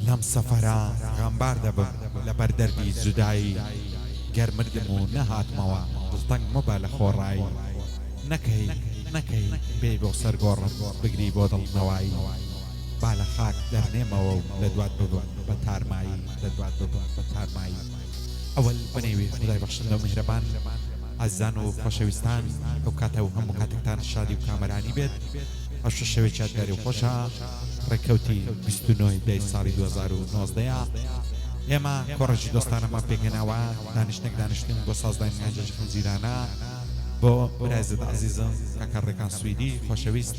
لەم سەفەرە غەمبار دەبم لەبەر دەردی جودایی گەرمردم و نەهاتمەوە دڵتەنگ مەبە لە خۆڕایی نەکەی بێ بۆ سەرگۆڕم بگری بۆ دڵنەوایی با لە خاک دەرنێمەوە و لە دوات ببم بە تارمایی ئەوەل بنێوی خدای بەخشندە و میهرەبان ئازیزان و خۆشەویستان ئەو کاتە و هەموو کاتێکتان شادی و کامەرانی بێت ئەو شەوێکی یادگاری و خۆشە ڕێکەوتی 29 دەی ساڵی 2019 ئێمە کۆڕەژی دۆستانەمان پێگەناوە دانیشتن بۆ سازدانی ناجێژ خنجیرانە بۆ برایزت عەزیزم کاکە ڕێکان سویدی خۆشەویست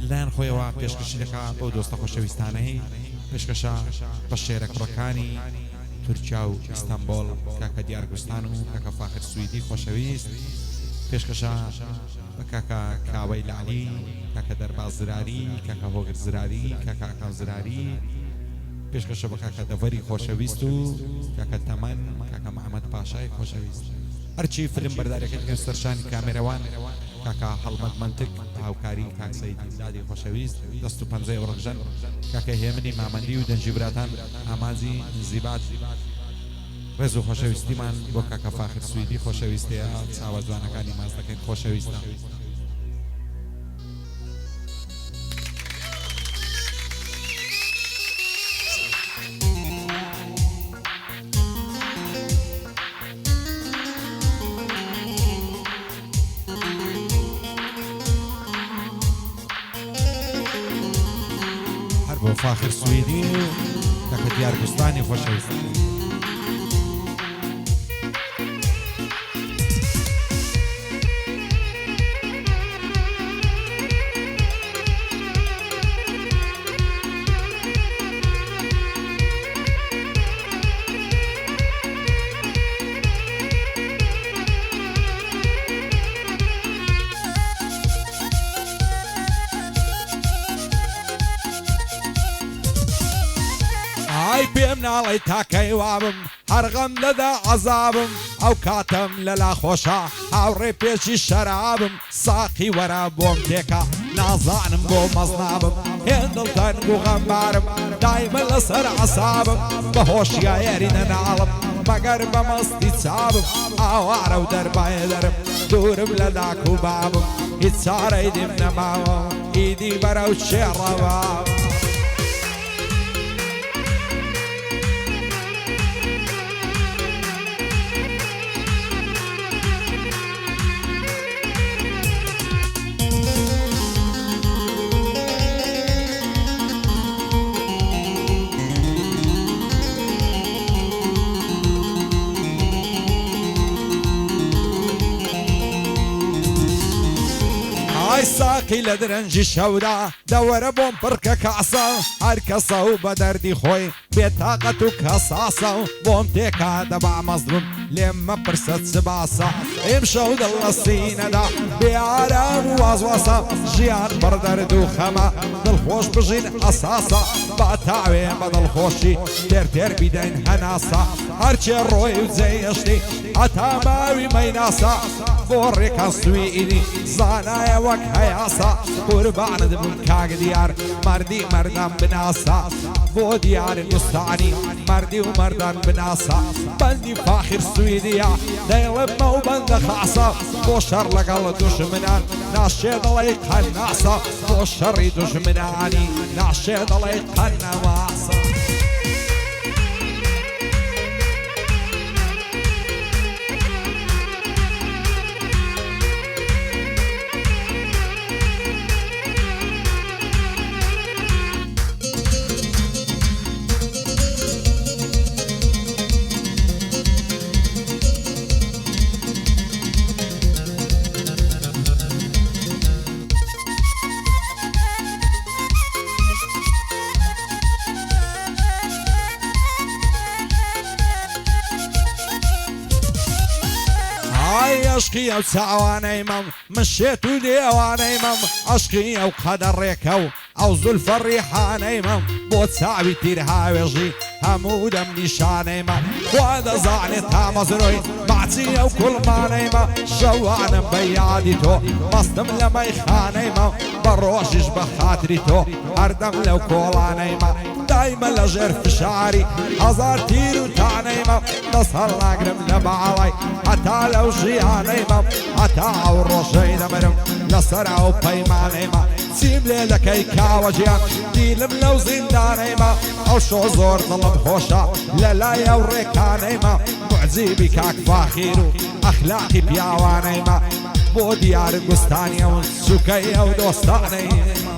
لەلایەن خۆیەوە پێشکەشی دەکا بۆ دۆستە خۆشەویستانەی پێشکەشە بە شێرە کوڕەکانی تورکیا و ئیستانبول کاکە دیارگوستان و کاکە فاخر سویدی خۆشەویست پێشکەشە بە کاکە کاوەی لعلی کاکە دەرباز زراری کاکە هۆگر زراری کاکە ئاکاو زراری پێشکەشە بە کاکە دەڤەری خۆشەویست و کاکە تەمەن کاکە محەممەد پاشای خۆشەویست هەرچی فلم بەردارەکەت کرد سەرشانی کامێرەوان کاکە هەڵمەت منتک هاوکاری کاک سەیدی زادی خۆشەویست دەست و پەنجەی ڕەخژەن کاکە هێمنی مامەندی و دەنجی براتان ئامازی نزیبات ڕێز و خۆشەویستیمان بۆ کاکە فاخر سویدی خۆشەویستەیە چاوە جوانەکانی ماز دەکەین خۆشەویستە هەر بۆ فاخر سویدی و کاکە دیارگوستانی خۆشەویست پێم ناڵی تاکەی وابم هەرغەم لەدا عەزابم ئەو کاتەم لەلا خۆشە هاوڕێ پێشی شەرابم ساقی وەرە بۆم تێکە نازانم بۆ مەزنابم هێندڵتەنگ و غەمبارم دایمە لەسەر عەسابم بە هۆشیە یاری نەناڵم مەگەر بە مەستی چابم ئاوارە و دەربایە دەرم دوورم لە داک و بابم هیچ چارەی دیم نەماوە ئیدی بەرەو شێڕەوە ساقی لە درەنجی شەورا دەوەرە بۆم پڕکە کاسە هەر کەسە و بە دەردی خۆی بێتاقەت و کەساسە و بۆم تێکا دەبا مەزبم لێم مەپرسە چ باسە ئێم شەو دڵ لە سینەدا بێئارام و وازواسە ژیان بڕ دەرد و خەمە دڵخۆش بژین ئەساسە با تاوێ بە دڵخۆشی تێر بیدەین هەناسە هەرچێ ڕۆی و جێیشتی هەتا ماوی مەیناسە بۆ ڕێکان سویدی زانایە وەک هەیاسە قوربانت بم کاک دیار مەردی مەردان بناسە بۆ دیاری گوستانی مەردی و مەردان بناسە بەندی فاخر سویدیە دەیڵێمە و بەندە خاسە بۆ شەڕ لەگەڵ دوژمنان ناشێ دڵی قەناسە بۆ شەڕی دوژمنانی ناشێ دڵی قەنەواسە عشقی ئەو چاوانەی مەم مشێت و لێوانەی مەم عشقی ئەو قەدەڕێکە و ئەو زولفە ڕیحانەی مەم بۆ چاوی تیر هاوێژی هەموو دەم نیشانەی مەم خوا دەزانێت تا مەزرۆی باچی ئەو کوڵمانەی مە شەوانم بە یادی تۆ مەستم لە مەیخانەی مە بە ڕۆژیش بە خاتری تۆ هەردەم لەو کۆڵانەی مە دايما لجر فشاري هزار تير وتعنيمة نصهر لاقرم لبعضي حتى لو جيانيمة حتى عوروشي دمرم لسرع وبيمانيمة سيم ليلك اي كاوجيان ديلم لو زندانيمة او شو زور طلب خوشة لا يوريكانيمة معزيبي كاك فاخيرو اخلاقي بياوانيمة بو ديار قستانيا ونسوكيا ودوستانيمة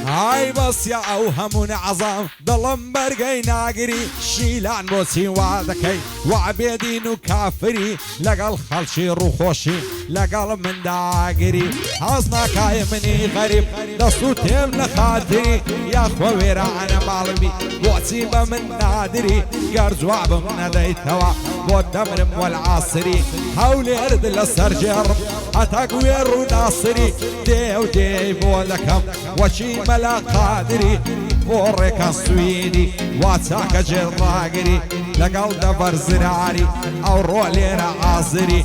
هاي بس يا اوهمون عظام ضلم برقي ناقري شيلان بوسي وعدكي وعبيدين وكافري لقل خلشي روخوشي لقل من داقري حصنا كاي مني غريب دستوتهم لخاطري يا خوي رانا معلمي وعصيبة من نادري قرزواب من ديتوا والدمر والعصري حولي ارد لسر جرب اتاقوير وناصري دي بولكم وشي ملا قادري بوريكا سويدي واتاكا جراقري لقل دبر زراري او رولي رعازري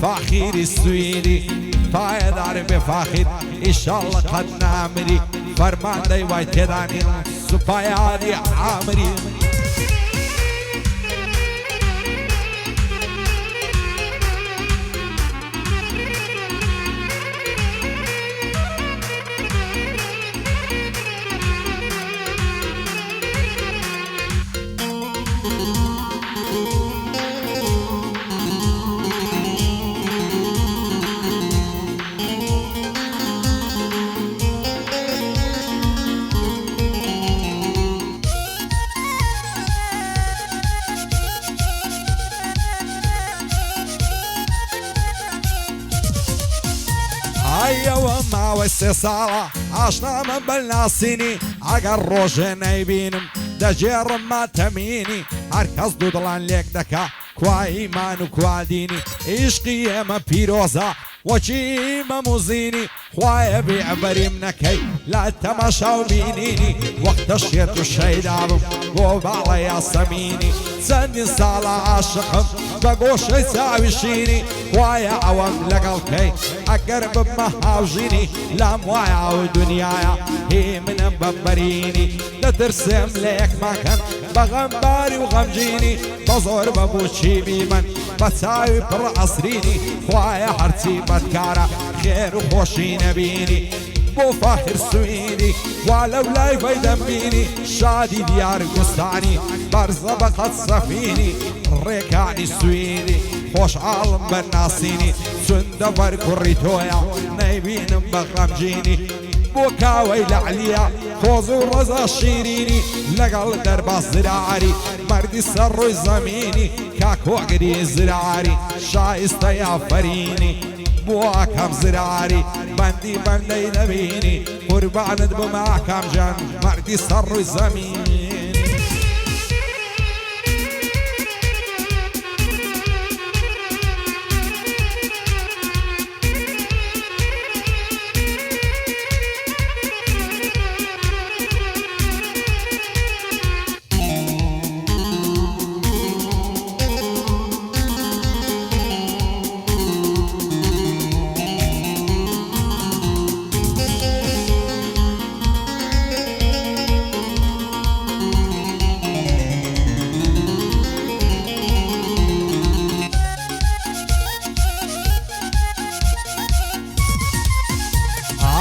فاخيري السويدي فايد عربي فاخد ان شاء الله قد نامري فرمان دي وايتداني سفايادي عامري ايوه ما واستصالة عشنا من بالناسيني عقر روجنا يبينم دجير ما تميني هركز دودلان ليك دكا كوا ايمان وكوا ديني عشقي ما بيروزا وشي ما موزيني خوايا بعبري منكي لا تماشا وبينيني وقت الشيط والشيداب وبعلى يا سميني سندي صالة عاشقم بقوش يساوي شيني خوايا عوام لقلكي اقرب بمهاوجيني لا موايا ودنيايا هي من ببريني لا ترسم ليك مكان بغنباري وغمجيني بزور ببوشي بيمن بتساوي برعصريني خوايا حرتي بتكارا خير وخوشي نبيني بو فاخر سويني ولو لا يفيدن بيني شادي ديار قستاني برزة بقت صفيني ريكاني سويني خوش عالم بالناسيني سندفر كوريتويا نايبين بغمجيني بوكاوي لعليا خوز ورزا شيريني لقل درب الزراري مردي سر زميني كاكو عقدي زراري شايستا يا فريني بواكم زراري بندي نبيني قربان بماكم جن مردي سر زميني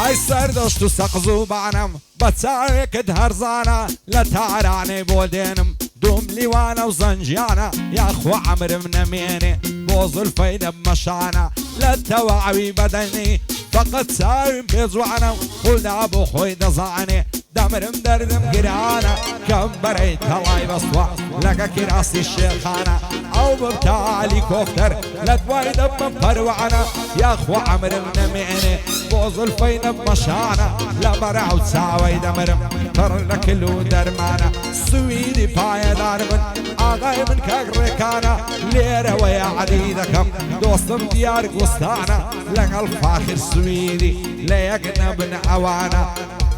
هاي سردشت وسقزو بعنم بتساويك دهرزانا لا تعراني بودينم دوم ليوانا وزنجانا يا اخو عمر من ميني بوز الفيدة بمشانا لا توعوي بدني فقط ساوي بيزوانا قلنا ابو خوي دزعني دمرم دردم گرانە کەم بەرەی تەڵای بەسووە لەگە کراسی شێخانە ئەو بمتالی کۆفتەر لە دوای دەبم پەروانە یاخوا عەمرم نەمێنێ بۆ زولفەی نەمەشانە لە بەراو چاوەی دەمرم پڕ لە کل و دەرمانە سویدی پایەدار من ئاغای من کەک ڕێکانە لێرەوە یاعەدی دەکەم دۆستم دیار گوستانە لەگەڵ فاخر سویدی لە یەک نەبن ئەوانە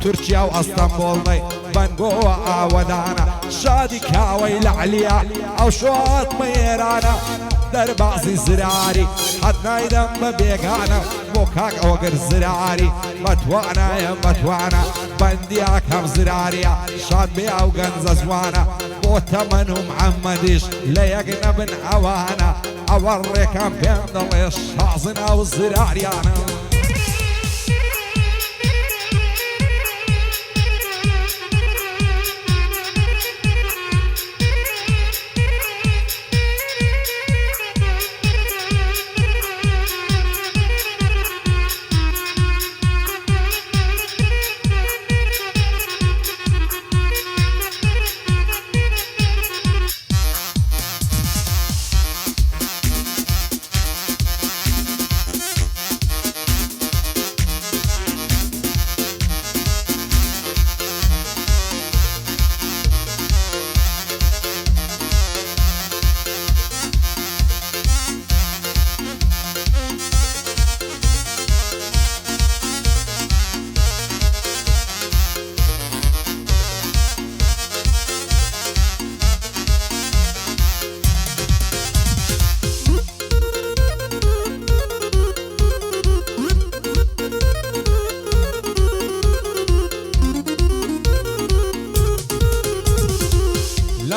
تورکیا و ئەستەمبۆڵنەی بەنگۆوە ئاوەدانە شادی کاوەی لە عەلیە ئەو شۆتمە ئێرانە دەربازی زراری حەد نایدەم بە بێگانە بۆ کاک ئەوەگەر زراری بەتوانایە بەتوانە بەندیا کەم زراریە شاد بێ ئەو گەنجە جوانە بۆ تەمەن و محەممەدیش لە یەک نەبن ئەوانە ئەوە ڕێکەم پێم دەڵێ شازن ئەو زراریانە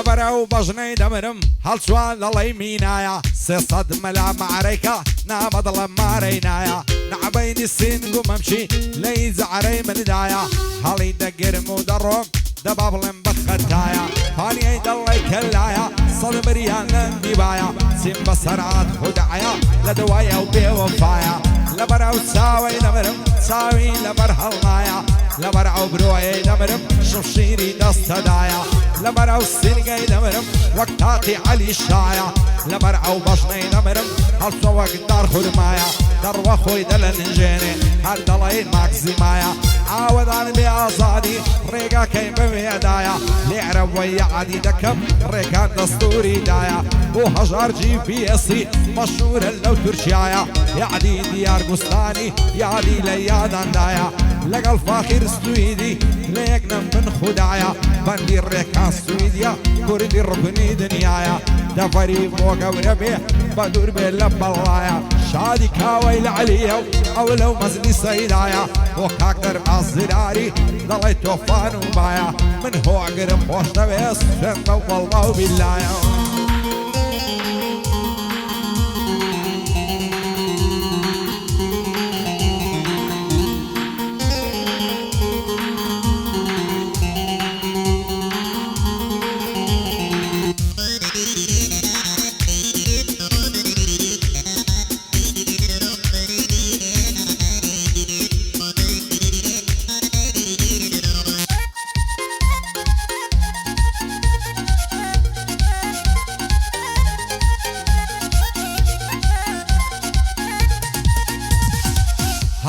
لەبەرەو بەژنەی دەمرم هەڵچوان لەڵەی مینایە سێسەد مەلا مەعرەیکە نامە دڵم مارەی نایە نەعبەینی سینگ و مەمچی لەی جەعرەی مندایە هەڵی دەگرم و دەڕۆم دەبا بڵێم بەخەتایە پانیەی دڵی کەلایە سەد بریان لەندیبایە چیم بەسەرات خودعایە لە دوایە و بێوەفایە لەبەرەو چاوەی دەمرم چاوی لەبەر هەڵنایە لەبەر ئەو برۆیەی دەمرم شمشیری دەستەدایە لەبەر ئەو سینگەی دەمرم وەک تاقی عەلی شایە لەبەر ئەو بەشنەی دەمرم هەڵچۆ وەک دار خورمایە دەڕوە خۆی دەلەنجێنێ هەر دەڵێ ماکزیمایە ئاوەدان بێ ئازادی ڕێگاکەی بەوێدایە لێرەوەی یەعەدی دەکەم ڕێکان دەستوری دایە بۆ هەژار GPS مەشهورە لەو تورکیایە یەعەدی دیار گوستانی یادی لە یاداندایە لەگەڵ فاخر سویدی لە یەک نەبن خودایە بەندی ڕێکان سویدیە کوردی ڕوکنی دنیایە دەفەری بۆ گەورە بێ بە دوور بێ لە بەڵایە شادی کاوەی لە عەلیە و ئەو لەو مەزنی سەیدایە بۆ کاک دەرباز زراری دەڵێ تۆفان و بایە من هۆگرم خۆش دەوێت سوێن بەو بەڵما و بیلایە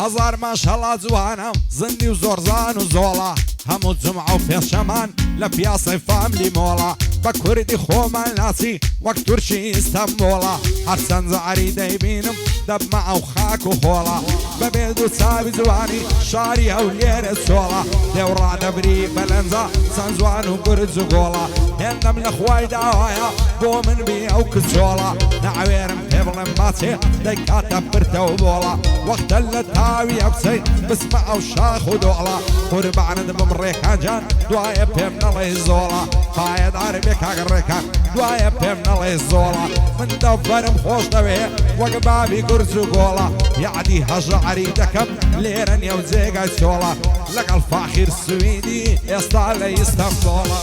هەزار ماشەڵا جوانم زندی و زۆرزان و زۆڵە هەموو جمعە و پێشەمان لە پیاسەی فاملی مۆڵە بە کوردی خۆمان ناچی وەک تورکی ئیستەنبۆڵە هەرچەند جاری دەیبینم دەبمە ئەو خاک و خۆڵە بەبێ دوو چاوی جوانی شاری ئەو لێرە چۆڵە دێوڕادەبری بەلەنجە چەند جوان و گورج و گۆڵە هێندەم لە خوای داوایە بۆ من بی ئەو کچۆڵە نەعوێرم پێ بڵێم ماچێ دەیکاتە پرتە و بۆڵە وەختە لە تاوی ئەبسەی بسمە ئەو شاخ و دۆڵە قوربانت بم ڕێکان جان دوایە پێم نەڵێ زۆڵە پایەدار بێ کاگە ڕێکان دوایە پێم نەڵێ زۆڵە من دەڤەرم خۆش دەوێ وەک بابی گورج و گۆڵە یەعەدی هەژاری دەکەم لێرە نێو جێگای چۆڵە لەگەڵ فاخر سویدی ئێستا لە ئیستەنبۆڵە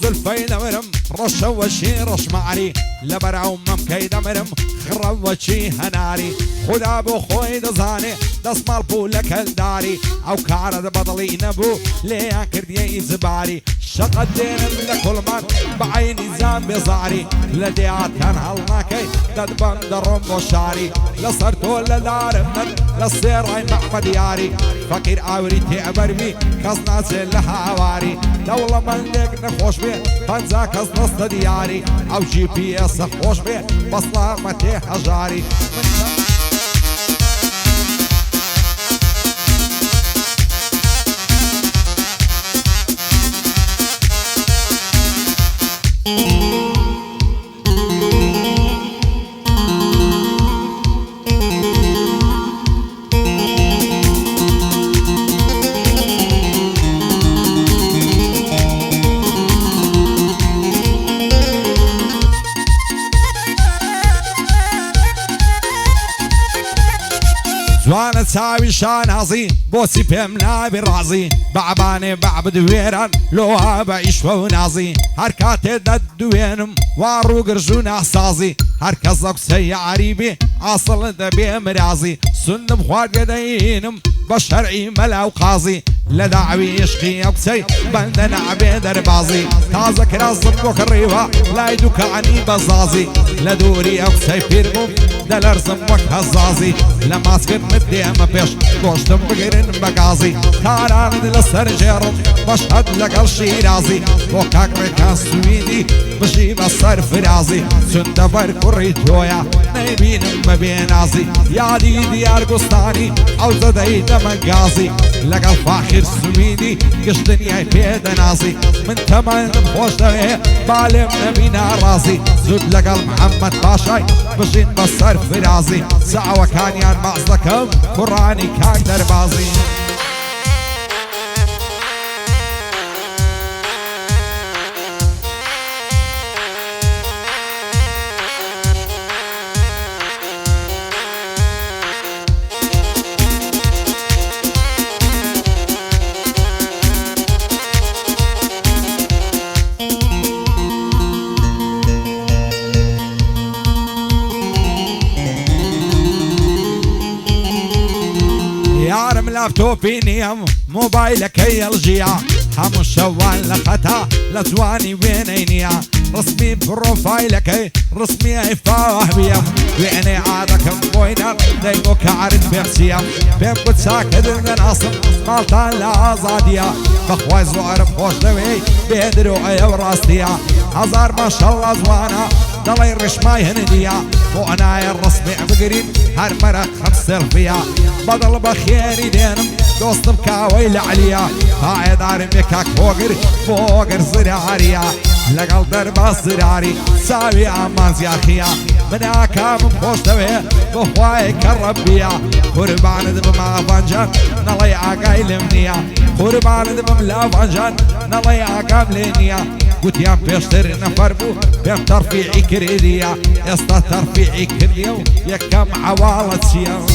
زلفي دمرم رش وشي رش معري لبرعو ممكي دمرم خرب وشي هناري خدا بو خوي دزاني دسمال بو لكل داري او كارد بطلي نبو ليا كردي زباري شقد دين لكل من بعيني زام بزاري لديات كان هالناكي دد بندرم وشاري لصرتو لدار من للصيراي محمد ياري فقير اوري تعبر بي كسنا لها عواري دولة من لك نخوش بي فانزا كسنا دياري او جي بي اس خوش بي بصلا متي حجاري جوانة تساوي شانازي بوسي بهم نابي رازي بعباني بعبد ويران لوها بعيش ونازي هركاتي دد وينم وارو قرجون احسازي هركزك سياري بي عاصل دبي مرازي سنم خواد يدينم بشرعي ملا وقاضي لدعوي يشقي أبسي بندنا عبيد ربازي تازك رازم وكريبا لا يدوك عني بزازي لدوري أبسي بيرمم دلرزم وكهزازي لما سكن مديم بيش قوشتم بقرن بقازي تاران دلسر جيرم بشهد لك الشيرازي وكاك ركان سويدي بجيب الصر فرازي سندفر كوريتويا نيبين مبينازي يادي ديار قسطاني أو زدي دمقازي لك الفاخر سويدي قشتني بيد نازي من تمن بخوش دوي بالم نبينا رازي زود لك محمد باشاي بجين بصر فرازي سعوة كان يان معزكم قراني كان دربازي يارم لابتوبي نيم موبايلك هي الجيع هم الشوال لخطا لزواني وينينيا رسمي بروفايلك رسمي ايفاه بيم ويني عادك مبوينر دايمو كعرد بيحسيم بيم قد ساكد الناصم مالتان لازاديا بخواي زوار بخوش دوي بيدرو ايو راستيا هزار ما شاء الله زوانا دلي رش ماي هنديا وانا الرسمي بقريب هر مرة 5 سلفيا بدل بخيري دينم دوست بكاوي لعليا قاعد عرميكاك فوقر زراريا لقل دربا زراري ساوي امان زياخيا من اكام بخوش دوي بخواي كربيا قربان دم ما فانجان نلي عقاي لمنيا قربان دم لا فانجان نلي عقام لينيا قلت يا بيشتر نفر بو بيم ترفيعي كريديا يستا ترفيعي كريو يكم عوالة سيام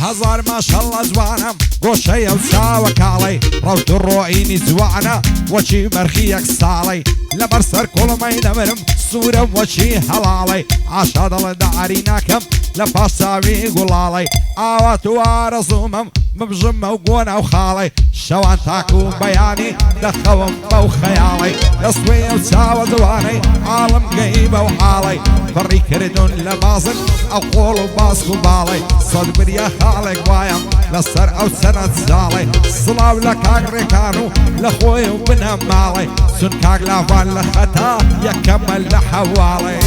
هزار ما شاء الله زوانم قوشي وساوك علي روت الروعيني زوانا وشي مرخيك سالي لبرسر كل ما يدمرم صورة وشي هلالي عشاد الله دعريناكم لباش ساوي قلالي آوات وارزومم مبجم وقونا وخالي شوان تاكو بياني دخوم بو خيالي يصوي وساوى زواني عالم قيبة وحالي فري كردون لبازن او قولو باسكو بالي صد بريا خالق بايم لسر او سنة زالي صلاو لكاك ريكانو لخوي وبنهم مالي سن كاك لافان لخطا يكمل لحوالي